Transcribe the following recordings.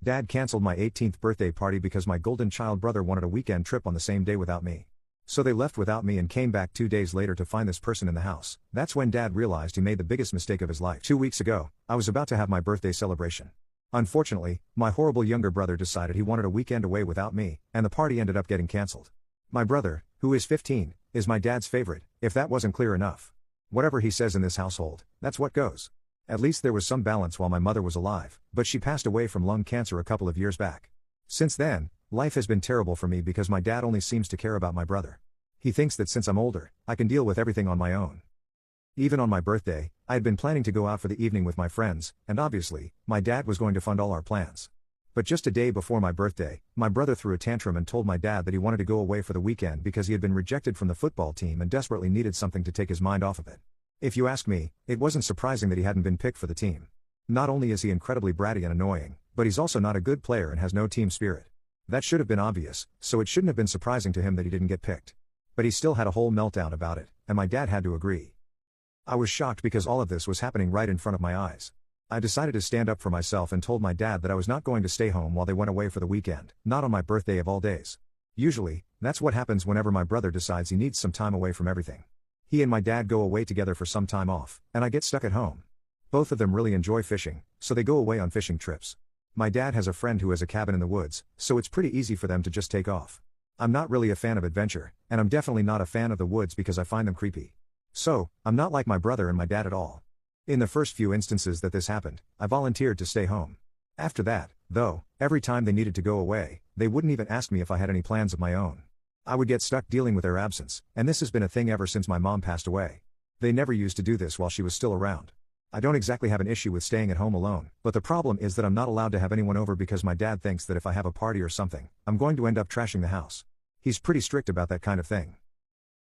Dad canceled my 18th birthday party because my golden child brother wanted a weekend trip on the same day without me. So they left without me and came back 2 days later to find this person in the house. That's when Dad realized he made the biggest mistake of his life. 2 weeks ago, I was about to have my birthday celebration. Unfortunately, my horrible younger brother decided he wanted a weekend away without me, and the party ended up getting cancelled. My brother, who is 15, is my dad's favorite, if that wasn't clear enough. Whatever he says in this household, that's what goes. At least there was some balance while my mother was alive, but she passed away from lung cancer a couple of years back. Since then, life has been terrible for me because my dad only seems to care about my brother. He thinks that since I'm older, I can deal with everything on my own. Even on my birthday, I had been planning to go out for the evening with my friends, and obviously, my dad was going to fund all our plans. But just a day before my birthday, my brother threw a tantrum and told my dad that he wanted to go away for the weekend because he had been rejected from the football team and desperately needed something to take his mind off of it. If you ask me, it wasn't surprising that he hadn't been picked for the team. Not only is he incredibly bratty and annoying, but he's also not a good player and has no team spirit. That should have been obvious, so it shouldn't have been surprising to him that he didn't get picked. But he still had a whole meltdown about it, and my dad had to agree. I was shocked because all of this was happening right in front of my eyes. I decided to stand up for myself and told my dad that I was not going to stay home while they went away for the weekend, not on my birthday of all days. Usually, that's what happens whenever my brother decides he needs some time away from everything. He and my dad go away together for some time off, and I get stuck at home. Both of them really enjoy fishing, so they go away on fishing trips. My dad has a friend who has a cabin in the woods, so it's pretty easy for them to just take off. I'm not really a fan of adventure, and I'm definitely not a fan of the woods because I find them creepy. So, I'm not like my brother and my dad at all. In the first few instances that this happened, I volunteered to stay home. After that, though, every time they needed to go away, they wouldn't even ask me if I had any plans of my own. I would get stuck dealing with their absence, and this has been a thing ever since my mom passed away. They never used to do this while she was still around. I don't exactly have an issue with staying at home alone, but the problem is that I'm not allowed to have anyone over because my dad thinks that if I have a party or something, I'm going to end up trashing the house. He's pretty strict about that kind of thing.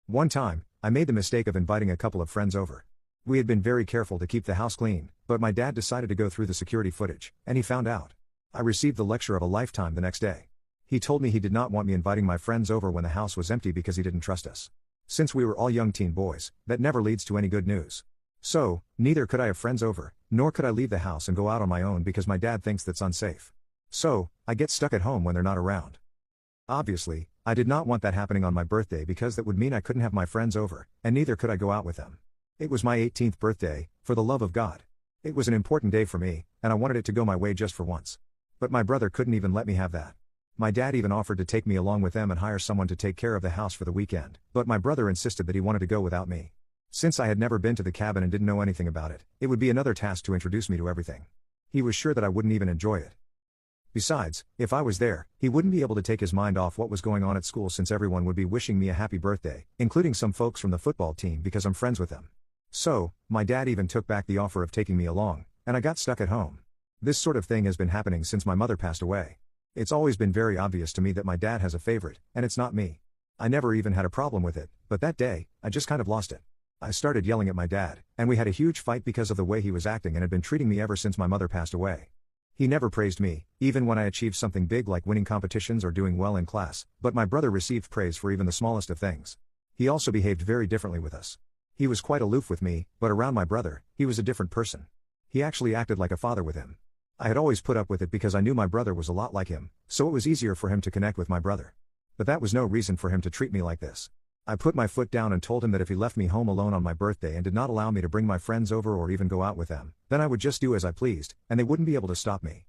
One time, I made the mistake of inviting a couple of friends over. We had been very careful to keep the house clean, but my dad decided to go through the security footage, and he found out. I received the lecture of a lifetime the next day. He told me he did not want me inviting my friends over when the house was empty because he didn't trust us. Since we were all young teen boys, that never leads to any good news. So, neither could I have friends over, nor could I leave the house and go out on my own because my dad thinks that's unsafe. So, I get stuck at home when they're not around. Obviously, I did not want that happening on my birthday because that would mean I couldn't have my friends over, and neither could I go out with them. It was my 18th birthday, for the love of God. It was an important day for me, and I wanted it to go my way just for once. But my brother couldn't even let me have that. My dad even offered to take me along with them and hire someone to take care of the house for the weekend, but my brother insisted that he wanted to go without me. Since I had never been to the cabin and didn't know anything about it, it would be another task to introduce me to everything. He was sure that I wouldn't even enjoy it. Besides, if I was there, he wouldn't be able to take his mind off what was going on at school since everyone would be wishing me a happy birthday, including some folks from the football team because I'm friends with them. So, my dad even took back the offer of taking me along, and I got stuck at home. This sort of thing has been happening since my mother passed away. It's always been very obvious to me that my dad has a favorite, and it's not me. I never even had a problem with it, but that day, I just kind of lost it. I started yelling at my dad, and we had a huge fight because of the way he was acting and had been treating me ever since my mother passed away. He never praised me, even when I achieved something big like winning competitions or doing well in class, but my brother received praise for even the smallest of things. He also behaved very differently with us. He was quite aloof with me, but around my brother, he was a different person. He actually acted like a father with him. I had always put up with it because I knew my brother was a lot like him, so it was easier for him to connect with my brother. But that was no reason for him to treat me like this. I put my foot down and told him that if he left me home alone on my birthday and did not allow me to bring my friends over or even go out with them, then I would just do as I pleased, and they wouldn't be able to stop me.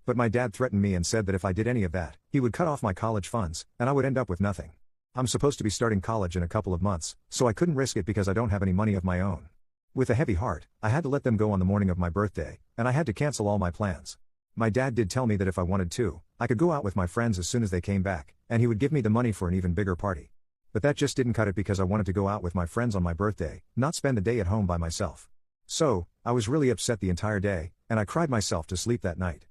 But my dad threatened me and said that if I did any of that, he would cut off my college funds, and I would end up with nothing. I'm supposed to be starting college in a couple of months, so I couldn't risk it because I don't have any money of my own. With a heavy heart, I had to let them go on the morning of my birthday, and I had to cancel all my plans. My dad did tell me that if I wanted to, I could go out with my friends as soon as they came back, and he would give me the money for an even bigger party. But that just didn't cut it because I wanted to go out with my friends on my birthday, not spend the day at home by myself. So, I was really upset the entire day, and I cried myself to sleep that night.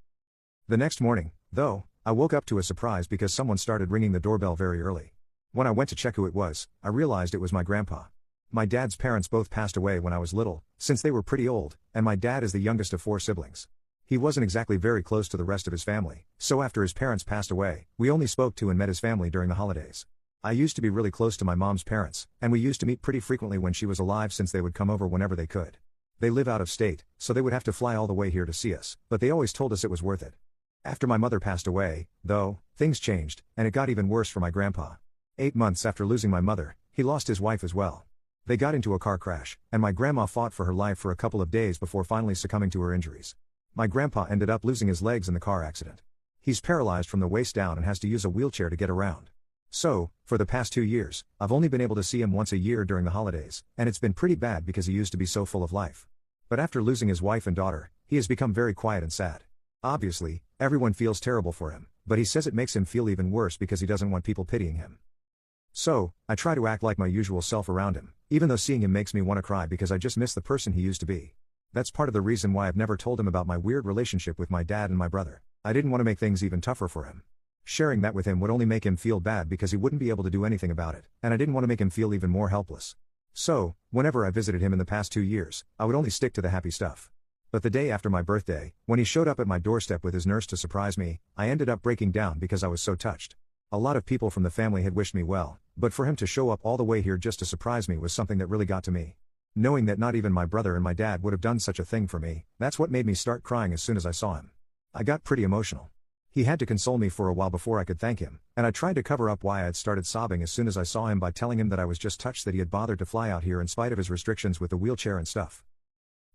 The next morning, though, I woke up to a surprise because someone started ringing the doorbell very early. When I went to check who it was, I realized it was my grandpa. My dad's parents both passed away when I was little, since they were pretty old, and my dad is the youngest of 4 siblings. He wasn't exactly very close to the rest of his family, so after his parents passed away, we only spoke to and met his family during the holidays. I used to be really close to my mom's parents, and we used to meet pretty frequently when she was alive since they would come over whenever they could. They live out of state, so they would have to fly all the way here to see us, but they always told us it was worth it. After my mother passed away, though, things changed, and it got even worse for my grandpa. 8 months after losing my mother, he lost his wife as well. They got into a car crash, and my grandma fought for her life for a couple of days before finally succumbing to her injuries. My grandpa ended up losing his legs in the car accident. He's paralyzed from the waist down and has to use a wheelchair to get around. So, for the past 2 years, I've only been able to see him once a year during the holidays, and it's been pretty bad because he used to be so full of life. But after losing his wife and daughter, he has become very quiet and sad. Obviously, everyone feels terrible for him, but he says it makes him feel even worse because he doesn't want people pitying him. So, I try to act like my usual self around him, even though seeing him makes me want to cry because I just miss the person he used to be. That's part of the reason why I've never told him about my weird relationship with my dad and my brother. I didn't want to make things even tougher for him. Sharing that with him would only make him feel bad because he wouldn't be able to do anything about it, and I didn't want to make him feel even more helpless. So, whenever I visited him in the past 2 years, I would only stick to the happy stuff. But the day after my birthday, when he showed up at my doorstep with his nurse to surprise me, I ended up breaking down because I was so touched. A lot of people from the family had wished me well, but for him to show up all the way here just to surprise me was something that really got to me. Knowing that not even my brother and my dad would have done such a thing for me, that's what made me start crying as soon as I saw him. I got pretty emotional. He had to console me for a while before I could thank him, and I tried to cover up why I had started sobbing as soon as I saw him by telling him that I was just touched that he had bothered to fly out here in spite of his restrictions with the wheelchair and stuff.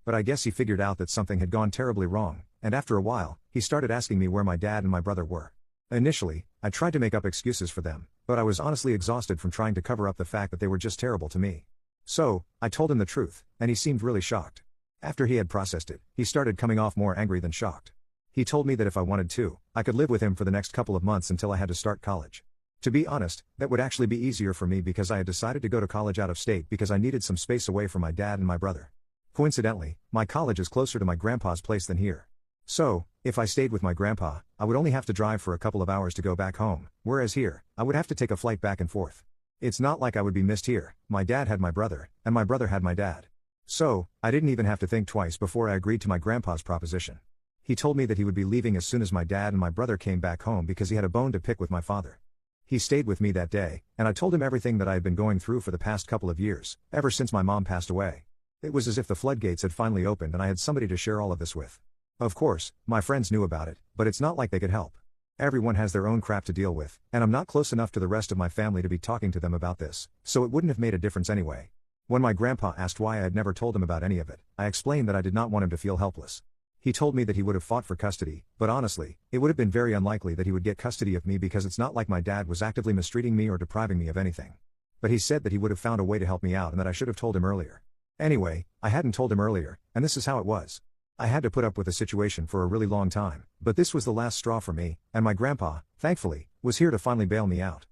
But I guess he figured out that something had gone terribly wrong, and after a while, he started asking me where my dad and my brother were. Initially, I tried to make up excuses for them, but I was honestly exhausted from trying to cover up the fact that they were just terrible to me. So, I told him the truth, and he seemed really shocked. After he had processed it, he started coming off more angry than shocked. He told me that if I wanted to, I could live with him for the next couple of months until I had to start college. To be honest, that would actually be easier for me because I had decided to go to college out of state because I needed some space away from my dad and my brother. Coincidentally, my college is closer to my grandpa's place than here. So, if I stayed with my grandpa, I would only have to drive for a couple of hours to go back home, whereas here, I would have to take a flight back and forth. It's not like I would be missed here. My dad had my brother, and my brother had my dad. So, I didn't even have to think twice before I agreed to my grandpa's proposition. He told me that he would be leaving as soon as my dad and my brother came back home because he had a bone to pick with my father. He stayed with me that day, and I told him everything that I had been going through for the past couple of years, ever since my mom passed away. It was as if the floodgates had finally opened and I had somebody to share all of this with. Of course, my friends knew about it, but it's not like they could help. Everyone has their own crap to deal with, and I'm not close enough to the rest of my family to be talking to them about this, so it wouldn't have made a difference anyway. When my grandpa asked why I had never told him about any of it, I explained that I did not want him to feel helpless. He told me that he would have fought for custody, but honestly, it would have been very unlikely that he would get custody of me because it's not like my dad was actively mistreating me or depriving me of anything. But he said that he would have found a way to help me out and that I should have told him earlier. Anyway, I hadn't told him earlier, and this is how it was. I had to put up with the situation for a really long time, but this was the last straw for me, and my grandpa, thankfully, was here to finally bail me out.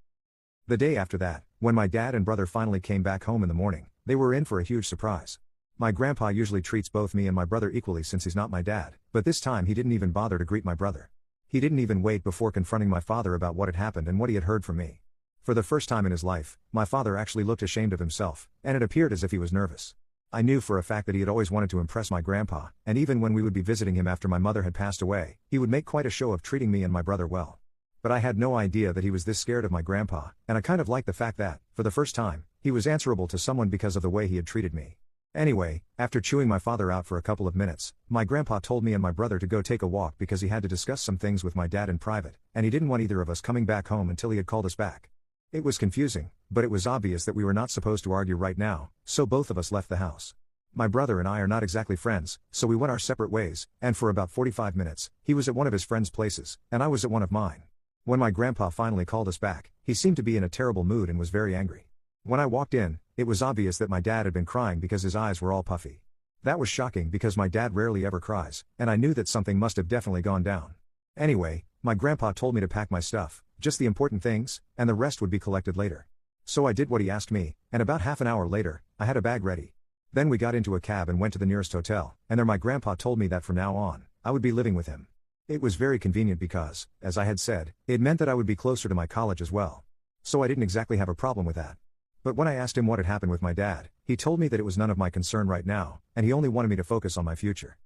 The day after that, when my dad and brother finally came back home in the morning, they were in for a huge surprise. My grandpa usually treats both me and my brother equally since he's not my dad, but this time he didn't even bother to greet my brother. He didn't even wait before confronting my father about what had happened and what he had heard from me. For the first time in his life, my father actually looked ashamed of himself, and it appeared as if he was nervous. I knew for a fact that he had always wanted to impress my grandpa, and even when we would be visiting him after my mother had passed away, he would make quite a show of treating me and my brother well. But I had no idea that he was this scared of my grandpa, and I kind of liked the fact that, for the first time, he was answerable to someone because of the way he had treated me. Anyway, after chewing my father out for a couple of minutes, my grandpa told me and my brother to go take a walk because he had to discuss some things with my dad in private, and he didn't want either of us coming back home until he had called us back. It was confusing, but it was obvious that we were not supposed to argue right now, so both of us left the house. My brother and I are not exactly friends, so we went our separate ways, and for about 45 minutes, he was at one of his friends' places, and I was at one of mine. When my grandpa finally called us back, he seemed to be in a terrible mood and was very angry. When I walked in, it was obvious that my dad had been crying because his eyes were all puffy. That was shocking because my dad rarely ever cries, and I knew that something must have definitely gone down. Anyway, my grandpa told me to pack my stuff, just the important things, and the rest would be collected later. So I did what he asked me, and about half an hour later, I had a bag ready. Then we got into a cab and went to the nearest hotel, and there my grandpa told me that from now on, I would be living with him. It was very convenient because, as I had said, it meant that I would be closer to my college as well. So I didn't exactly have a problem with that. But when I asked him what had happened with my dad, he told me that it was none of my concern right now, and he only wanted me to focus on my future.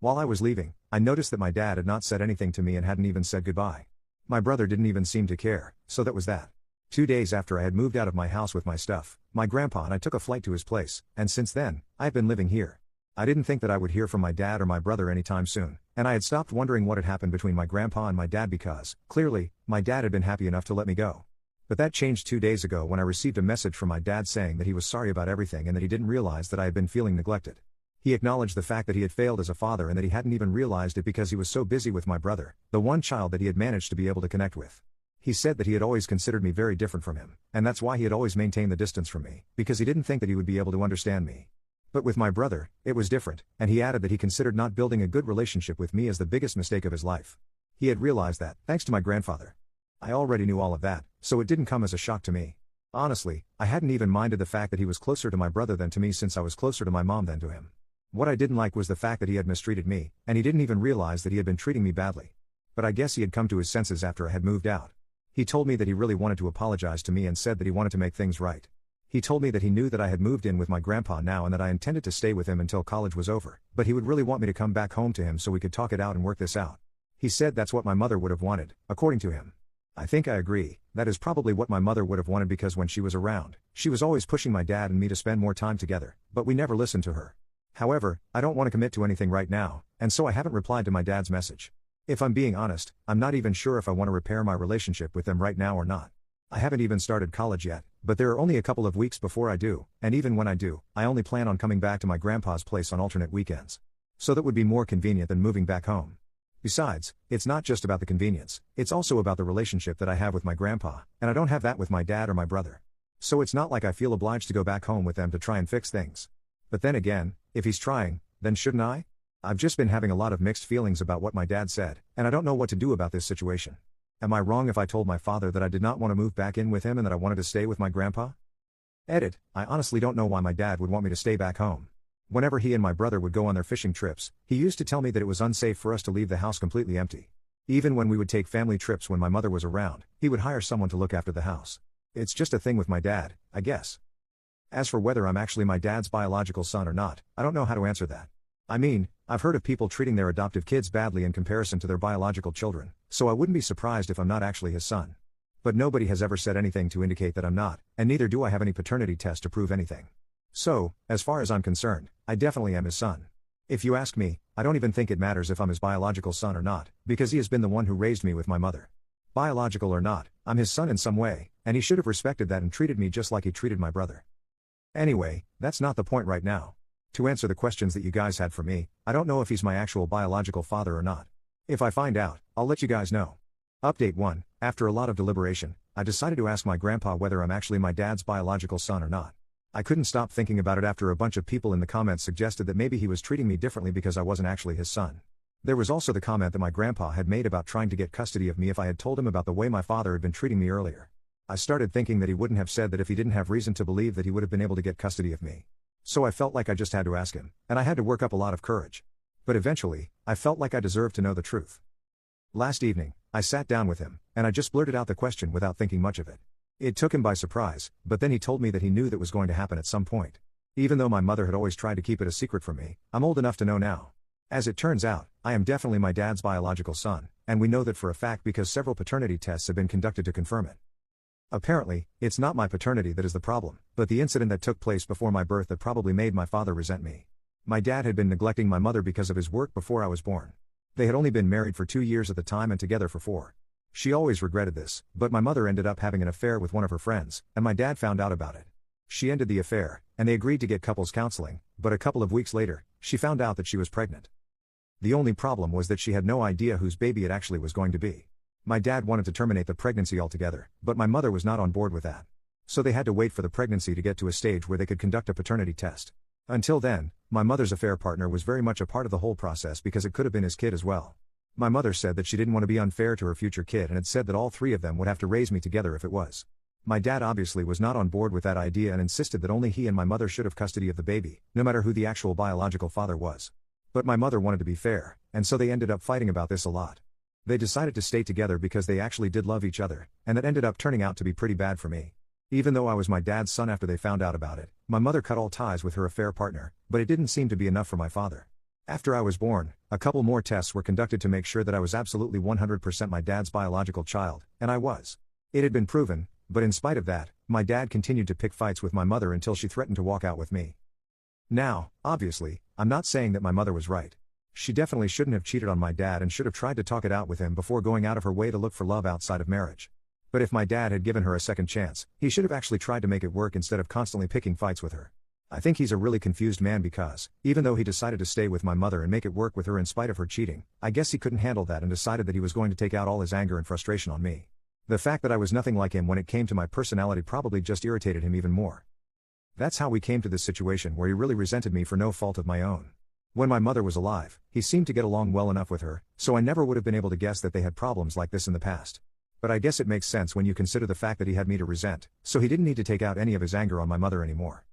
While I was leaving, I noticed that my dad had not said anything to me and hadn't even said goodbye. My brother didn't even seem to care, so that was that. 2 days after I had moved out of my house with my stuff, my grandpa and I took a flight to his place, and since then, I've been living here. I didn't think that I would hear from my dad or my brother anytime soon, And I had stopped wondering what had happened between my grandpa and my dad because, clearly, my dad had been happy enough to let me go. But that changed 2 days ago when I received a message from my dad saying that he was sorry about everything and that he didn't realize that I had been feeling neglected. He acknowledged the fact that he had failed as a father and that he hadn't even realized it because he was so busy with my brother, the one child that he had managed to be able to connect with. He said that he had always considered me very different from him, and that's why he had always maintained the distance from me, because he didn't think that he would be able to understand me. But with my brother, it was different, and he added that he considered not building a good relationship with me as the biggest mistake of his life. He had realized that, thanks to my grandfather. I already knew all of that, so it didn't come as a shock to me. Honestly, I hadn't even minded the fact that he was closer to my brother than to me since I was closer to my mom than to him. What I didn't like was the fact that he had mistreated me, and he didn't even realize that he had been treating me badly. But I guess he had come to his senses after I had moved out. He told me that he really wanted to apologize to me and said that he wanted to make things right. He told me that he knew that I had moved in with my grandpa now and that I intended to stay with him until college was over, but he would really want me to come back home to him so we could talk it out and work this out. He said that's what my mother would have wanted, according to him. I think I agree, that is probably what my mother would have wanted because when she was around, she was always pushing my dad and me to spend more time together, but we never listened to her. However, I don't want to commit to anything right now, and so I haven't replied to my dad's message. If I'm being honest, I'm not even sure if I want to repair my relationship with them right now or not. I haven't even started college yet, but there are only a couple of weeks before I do, and even when I do, I only plan on coming back to my grandpa's place on alternate weekends. So that would be more convenient than moving back home. Besides, it's not just about the convenience, it's also about the relationship that I have with my grandpa, and I don't have that with my dad or my brother. So it's not like I feel obliged to go back home with them to try and fix things. But then again, if he's trying, then shouldn't I? I've just been having a lot of mixed feelings about what my dad said, and I don't know what to do about this situation. Am I wrong if I told my father that I did not want to move back in with him and that I wanted to stay with my grandpa? Edit, I honestly don't know why my dad would want me to stay back home. Whenever he and my brother would go on their fishing trips, he used to tell me that it was unsafe for us to leave the house completely empty. Even when we would take family trips when my mother was around, he would hire someone to look after the house. It's just a thing with my dad, I guess. As for whether I'm actually my dad's biological son or not, I don't know how to answer that. I mean, I've heard of people treating their adoptive kids badly in comparison to their biological children, so I wouldn't be surprised if I'm not actually his son. But nobody has ever said anything to indicate that I'm not, and neither do I have any paternity test to prove anything. So, as far as I'm concerned, I definitely am his son. If you ask me, I don't even think it matters if I'm his biological son or not, because he has been the one who raised me with my mother. Biological or not, I'm his son in some way, and he should have respected that and treated me just like he treated my brother. Anyway, that's not the point right now. To answer the questions that you guys had for me, I don't know if he's my actual biological father or not. If I find out, I'll let you guys know. Update 1, after a lot of deliberation, I decided to ask my grandpa whether I'm actually my dad's biological son or not. I couldn't stop thinking about it after a bunch of people in the comments suggested that maybe he was treating me differently because I wasn't actually his son. There was also the comment that my grandpa had made about trying to get custody of me if I had told him about the way my father had been treating me earlier. I started thinking that he wouldn't have said that if he didn't have reason to believe that he would have been able to get custody of me. So I felt like I just had to ask him, and I had to work up a lot of courage. But eventually, I felt like I deserved to know the truth. Last evening, I sat down with him, and I just blurted out the question without thinking much of it. It took him by surprise, but then he told me that he knew that was going to happen at some point. Even though my mother had always tried to keep it a secret from me, I'm old enough to know now. As it turns out, I am definitely my dad's biological son, and we know that for a fact because several paternity tests have been conducted to confirm it. Apparently, it's not my paternity that is the problem, but the incident that took place before my birth that probably made my father resent me. My dad had been neglecting my mother because of his work before I was born. They had only been married for 2 years at the time and together for 4. She always regretted this, but my mother ended up having an affair with one of her friends, and my dad found out about it. She ended the affair, and they agreed to get couples counseling, but a couple of weeks later, she found out that she was pregnant. The only problem was that she had no idea whose baby it actually was going to be. My dad wanted to terminate the pregnancy altogether, but my mother was not on board with that. So they had to wait for the pregnancy to get to a stage where they could conduct a paternity test. Until then, my mother's affair partner was very much a part of the whole process because it could have been his kid as well. My mother said that she didn't want to be unfair to her future kid and had said that all 3 of them would have to raise me together if it was. My dad obviously was not on board with that idea and insisted that only he and my mother should have custody of the baby, no matter who the actual biological father was. But my mother wanted to be fair, and so they ended up fighting about this a lot. They decided to stay together because they actually did love each other, and that ended up turning out to be pretty bad for me. Even though I was my dad's son after they found out about it, my mother cut all ties with her affair partner, but it didn't seem to be enough for my father. After I was born, a couple more tests were conducted to make sure that I was absolutely 100% my dad's biological child, and I was. It had been proven, but in spite of that, my dad continued to pick fights with my mother until she threatened to walk out with me. Now, obviously, I'm not saying that my mother was right. She definitely shouldn't have cheated on my dad and should have tried to talk it out with him before going out of her way to look for love outside of marriage. But if my dad had given her a second chance, he should have actually tried to make it work instead of constantly picking fights with her. I think he's a really confused man because, even though he decided to stay with my mother and make it work with her in spite of her cheating, I guess he couldn't handle that and decided that he was going to take out all his anger and frustration on me. The fact that I was nothing like him when it came to my personality probably just irritated him even more. That's how we came to this situation where he really resented me for no fault of my own. When my mother was alive, he seemed to get along well enough with her, so I never would have been able to guess that they had problems like this in the past. But I guess it makes sense when you consider the fact that he had me to resent, so he didn't need to take out any of his anger on my mother anymore.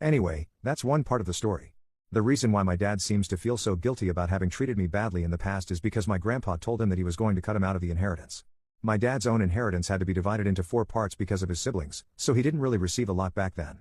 Anyway, that's one part of the story. The reason why my dad seems to feel so guilty about having treated me badly in the past is because my grandpa told him that he was going to cut him out of the inheritance. My dad's own inheritance had to be divided into 4 parts because of his siblings, so he didn't really receive a lot back then.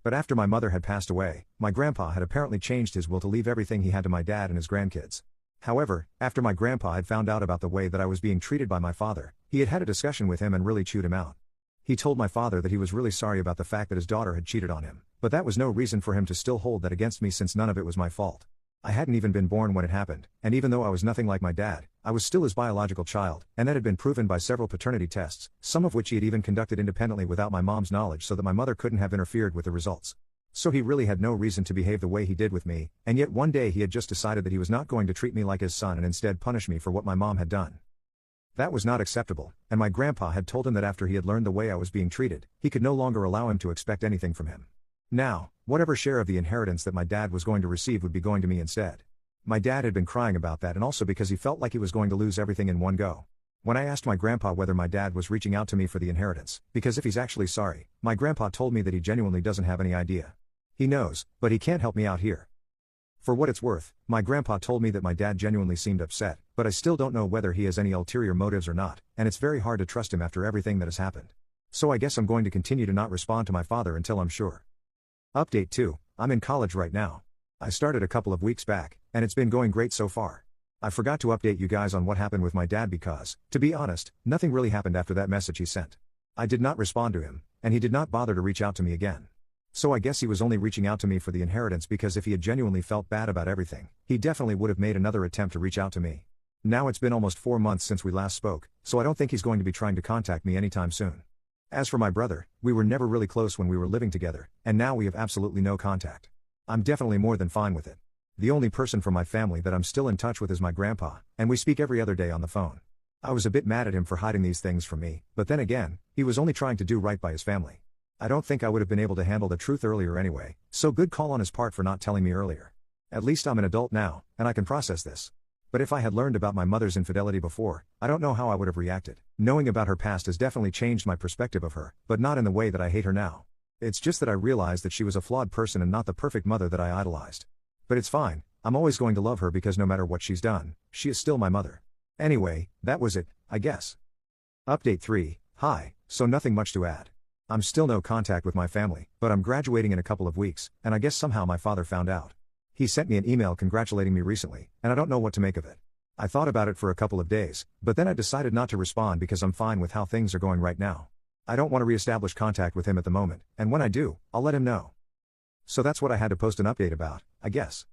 But after my mother had passed away, my grandpa had apparently changed his will to leave everything he had to my dad and his grandkids. However, after my grandpa had found out about the way that I was being treated by my father, he had had a discussion with him and really chewed him out. He told my father that he was really sorry about the fact that his daughter had cheated on him, but that was no reason for him to still hold that against me since none of it was my fault. I hadn't even been born when it happened, and even though I was nothing like my dad, I was still his biological child, and that had been proven by several paternity tests, some of which he had even conducted independently without my mom's knowledge so that my mother couldn't have interfered with the results. So he really had no reason to behave the way he did with me, and yet one day he had just decided that he was not going to treat me like his son and instead punish me for what my mom had done. That was not acceptable, and my grandpa had told him that after he had learned the way I was being treated, he could no longer allow him to expect anything from him. Now, whatever share of the inheritance that my dad was going to receive would be going to me instead. My dad had been crying about that and also because he felt like he was going to lose everything in one go. When I asked my grandpa whether my dad was reaching out to me for the inheritance, because if he's actually sorry, my grandpa told me that he genuinely doesn't have any idea. He knows, but he can't help me out here. For what it's worth, my grandpa told me that my dad genuinely seemed upset, but I still don't know whether he has any ulterior motives or not, and it's very hard to trust him after everything that has happened. So I guess I'm going to continue to not respond to my father until I'm sure. Update 2, I'm in college right now. I started a couple of weeks back, and it's been going great so far. I forgot to update you guys on what happened with my dad because, to be honest, nothing really happened after that message he sent. I did not respond to him, and he did not bother to reach out to me again. So I guess he was only reaching out to me for the inheritance because if he had genuinely felt bad about everything, he definitely would have made another attempt to reach out to me. Now it's been almost 4 months since we last spoke, so I don't think he's going to be trying to contact me anytime soon. As for my brother, we were never really close when we were living together, and now we have absolutely no contact. I'm definitely more than fine with it. The only person from my family that I'm still in touch with is my grandpa, and we speak every other day on the phone. I was a bit mad at him for hiding these things from me, but then again, he was only trying to do right by his family. I don't think I would have been able to handle the truth earlier anyway, so good call on his part for not telling me earlier. At least I'm an adult now, and I can process this. But if I had learned about my mother's infidelity before, I don't know how I would have reacted. Knowing about her past has definitely changed my perspective of her, but not in the way that I hate her now. It's just that I realized that she was a flawed person and not the perfect mother that I idolized. But it's fine, I'm always going to love her because no matter what she's done, she is still my mother. Anyway, that was it, I guess. Update 3, hi, so nothing much to add. I'm still no contact with my family, but I'm graduating in a couple of weeks, and I guess somehow my father found out. He sent me an email congratulating me recently, and I don't know what to make of it. I thought about it for a couple of days, but then I decided not to respond because I'm fine with how things are going right now. I don't want to reestablish contact with him at the moment, and when I do, I'll let him know. So that's what I had to post an update about, I guess.